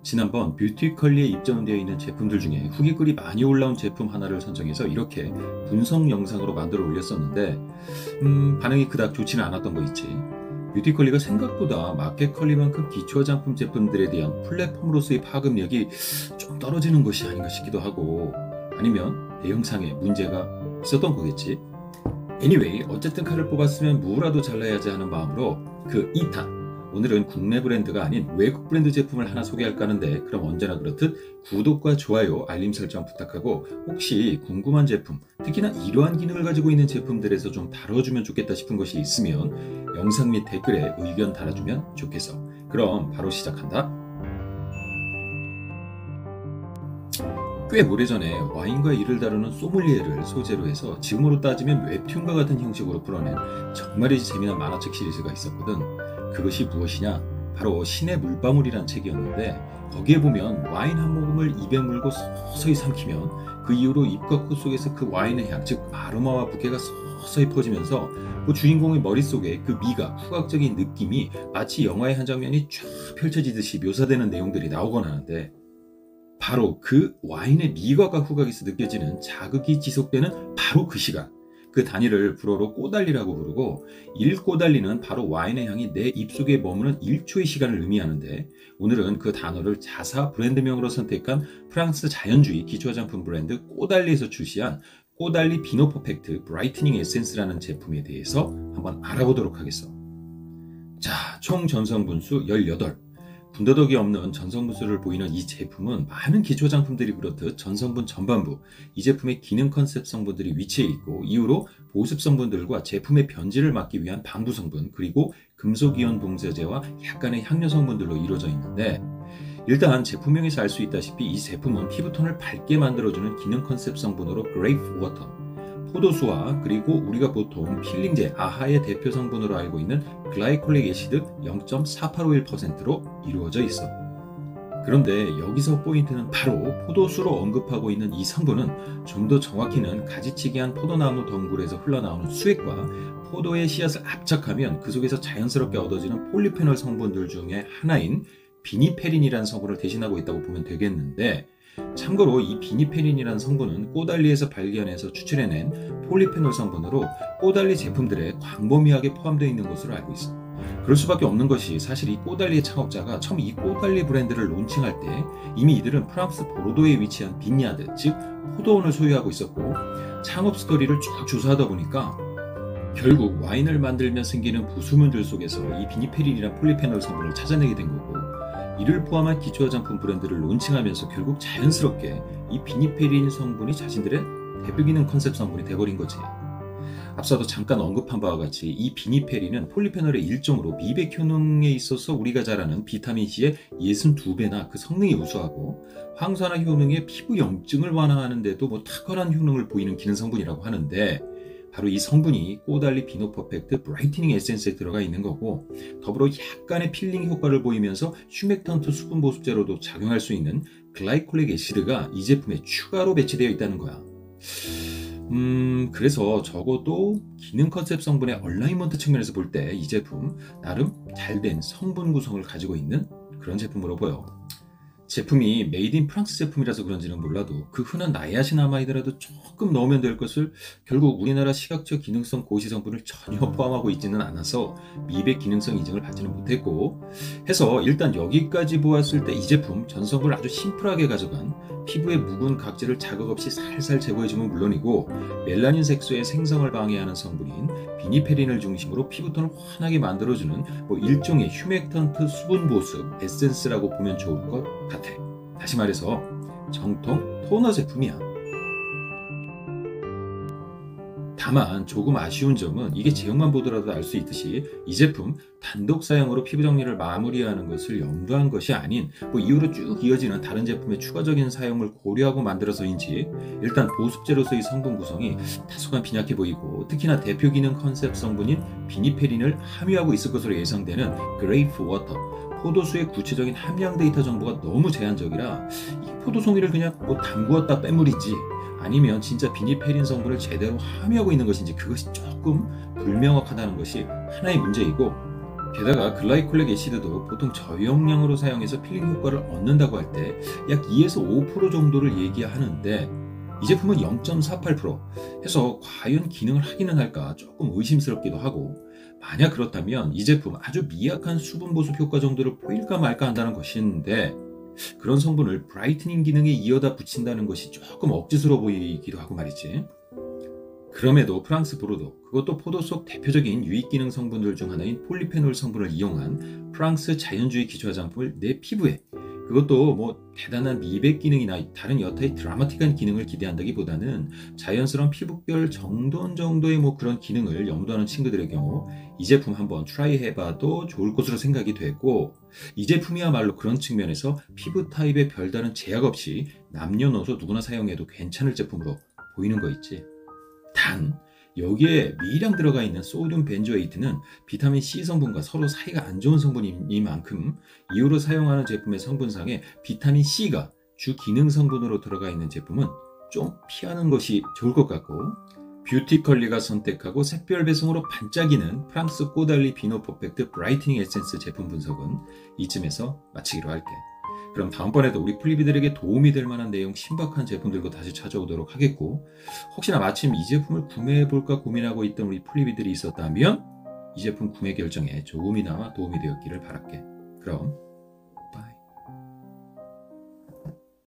지난번 뷰티컬리에 입점되어 있는 제품들 중에 후기글이 많이 올라온 제품 하나를 선정해서 이렇게 분석 영상으로 만들어 올렸었는데 반응이 그닥 좋지는 않았던 거 있지. 뷰티컬리가 생각보다 마켓컬리만큼 기초 화장품 제품들에 대한 플랫폼으로서의 파급력이 좀 떨어지는 것이 아닌가 싶기도 하고, 아니면 대형상에 문제가 있었던 거겠지. Anyway, 어쨌든 칼을 뽑았으면 무라도 잘라야지 하는 마음으로 그 2탄, 오늘은 국내 브랜드가 아닌 외국 브랜드 제품을 하나 소개할까 하는데, 그럼 언제나 그렇듯 구독과 좋아요, 알림 설정 부탁하고, 혹시 궁금한 제품, 특히나 이러한 기능을 가지고 있는 제품들에서 좀 다뤄주면 좋겠다 싶은 것이 있으면 영상 밑 댓글에 의견 달아주면 좋겠어. 그럼 바로 시작한다. 꽤 오래전에 와인과 이를 다루는 소믈리에를 소재로 해서 지금으로 따지면 웹툰과 같은 형식으로 풀어낸 정말이지 재미난 만화책 시리즈가 있었거든. 그것이 무엇이냐? 바로 신의 물방울이란 책이었는데, 거기에 보면 와인 한 모금을 입에 물고 서서히 삼키면 그 이후로 입과 코 속에서 그 와인의 향, 즉 아로마와 부케가 서서히 퍼지면서 그 주인공의 머릿속에 그 미각, 후각적인 느낌이 마치 영화의 한 장면이 쫙 펼쳐지듯이 묘사되는 내용들이 나오곤 하는데, 바로 그 와인의 미각과 후각에서 느껴지는 자극이 지속되는 바로 그 시간, 그 단위를 불어로 꼬달리라고 부르고, 1꼬달리는 바로 와인의 향이 내 입속에 머무는 1초의 시간을 의미하는데, 오늘은 그 단어를 자사 브랜드명으로 선택한 프랑스 자연주의 기초화장품 브랜드 꼬달리에서 출시한 꼬달리 비노 퍼펙트 브라이트닝 에센스라는 제품에 대해서 한번 알아보도록 하겠어. 자, 총 전성분수 18. 군더더기 없는 전성분수를 보이는 이 제품은 많은 기초 화장품들이 그렇듯 전성분 전반부, 이 제품의 기능 컨셉 성분들이 위치해 있고, 이후로 보습 성분들과 제품의 변질을 막기 위한 방부 성분, 그리고 금속이온 봉쇄제와 약간의 향료 성분들로 이루어져 있는데, 일단 제품명에서 알 수 있다시피 이 제품은 피부톤을 밝게 만들어주는 기능 컨셉 성분으로 그레이프 워터, 포도수와, 그리고 우리가 보통 필링제 아하의 대표 성분으로 알고 있는 글라이콜릭 애시드 0.4851%로 이루어져 있어. 그런데 여기서 포인트는 바로 포도수로 언급하고 있는 이 성분은 좀 더 정확히는 가지치기한 포도나무 덩굴에서 흘러나오는 수액과 포도의 씨앗을 압착하면 그 속에서 자연스럽게 얻어지는 폴리페놀 성분들 중에 하나인 비니페린이라는 성분을 대신하고 있다고 보면 되겠는데, 참고로 이 비니페린이라는 성분은 꼬달리에서 발견해서 추출해낸 폴리페놀 성분으로 꼬달리 제품들에 광범위하게 포함되어 있는 것으로 알고 있어. 그럴 수밖에 없는 것이, 사실 이 꼬달리의 창업자가 처음 이 꼬달리 브랜드를 론칭할 때 이미 이들은 프랑스 보르도에 위치한 빈야드, 즉 포도원을 소유하고 있었고, 창업 스토리를 쭉 조사하다 보니까 결국 와인을 만들며 생기는 부수물들 속에서 이 비니페린이란 폴리페놀 성분을 찾아내게 된 거고, 이를 포함한 기초 화장품 브랜드를 론칭하면서 결국 자연스럽게 이 비니페린 성분이 자신들의 대표 기능 컨셉 성분이 돼버린 거지. 앞서도 잠깐 언급한 바와 같이 이 비니페린은 폴리페놀의 일종으로 미백 효능에 있어서 우리가 잘 아는 비타민C의 62배나 그 성능이 우수하고, 항산화 효능의 피부 염증을 완화하는 데도 탁월한 효능을 보이는 기능 성분이라고 하는데, 바로 이 성분이 꼬달리 비노 퍼펙트 브라이트닝 에센스에 들어가 있는 거고, 더불어 약간의 필링 효과를 보이면서 슈맥턴트 수분 보습제로도 작용할 수 있는 글라이콜릭 애시드가 이 제품에 추가로 배치되어 있다는 거야. 그래서 적어도 기능 컨셉 성분의 얼라이먼트 측면에서 볼 때 이 제품 나름 잘된 성분 구성을 가지고 있는 그런 제품으로 보여. 제품이 메이드 인 프랑스 제품이라서 그런지는 몰라도 그 흔한 나이아신아마이드라도 조금 넣으면 될 것을 결국 우리나라 시각적 기능성 고시 성분을 전혀 포함하고 있지는 않아서 미백 기능성 인증을 받지는 못했고 해서, 일단 여기까지 보았을 때 이 제품 전성분을 아주 심플하게 가져간 피부의 묵은 각질을 자극 없이 살살 제거해주면 물론이고, 멜라닌 색소의 생성을 방해하는 성분인 비니페린을 중심으로 피부톤을 환하게 만들어주는 일종의 휴맥턴트 수분 보습 에센스라고 보면 좋을 것 같아. 다시 말해서 정통 토너 제품이야. 다만 조금 아쉬운 점은, 이게 제형만 보더라도 알 수 있듯이 이 제품 단독 사용으로 피부 정리를 마무리하는 것을 염두한 것이 아닌 이후로 쭉 이어지는 다른 제품의 추가적인 사용을 고려하고 만들어서인지, 일단 보습제로서의 성분 구성이 다소간 빈약해 보이고, 특히나 대표 기능 컨셉 성분인 비니페린을 함유하고 있을 것으로 예상되는 그레이프 워터, 포도수의 구체적인 함량 데이터 정보가 너무 제한적이라 이 포도송이를 그냥 담그었다 빼물인지, 아니면 진짜 비니페린 성분을 제대로 함유하고 있는 것인지, 그것이 조금 불명확하다는 것이 하나의 문제이고, 게다가 글라이콜릭 애시드도 보통 저용량으로 사용해서 필링 효과를 얻는다고 할 때 약 2에서 5% 정도를 얘기하는데 이 제품은 0.48% 해서 과연 기능을 하기는 할까 조금 의심스럽기도 하고, 만약 그렇다면 이 제품 아주 미약한 수분 보습 효과 정도를 보일까 말까 한다는 것인데, 그런 성분을 브라이트닝 기능에 이어다 붙인다는 것이 조금 억지스러워 보이기도 하고 말이지. 그럼에도 프랑스 보르도, 그것도 포도 속 대표적인 유익 기능 성분들 중 하나인 폴리페놀 성분을 이용한 프랑스 자연주의 기초 화장품을 내 피부에, 그것도 뭐 대단한 미백 기능이나 다른 여타의 드라마틱한 기능을 기대한다기보다는 자연스러운 피부결 정돈의 뭐 그런 기능을 염두하는 친구들의 경우 이 제품 한번 트라이 해봐도 좋을 것으로 생각이 되고, 이 제품이야말로 그런 측면에서 피부 타입에 별다른 제약 없이 남녀노소 누구나 사용해도 괜찮을 제품으로 보이는 거 있지. 단, 여기에 미량 들어가 있는 소듐 벤조에이트는 비타민 C 성분과 서로 사이가 안 좋은 성분이니만큼 이후로 사용하는 제품의 성분상에 비타민 C가 주 기능 성분으로 들어가 있는 제품은 좀 피하는 것이 좋을 것 같고, 뷰티컬리가 선택하고 샛별 배송으로 반짝이는 프랑스 꼬달리 비노 퍼펙트 브라이트닝 에센스 제품 분석은 이쯤에서 마치기로 할게. 그럼 다음번에도 우리 플리비들에게 도움이 될 만한 내용 신박한 제품 들고 다시 찾아오도록 하겠고, 혹시나 마침 이 제품을 구매해볼까 고민하고 있던 우리 플리비들이 있었다면 이 제품 구매 결정에 조금이나마 도움이 되었기를 바랄게. 그럼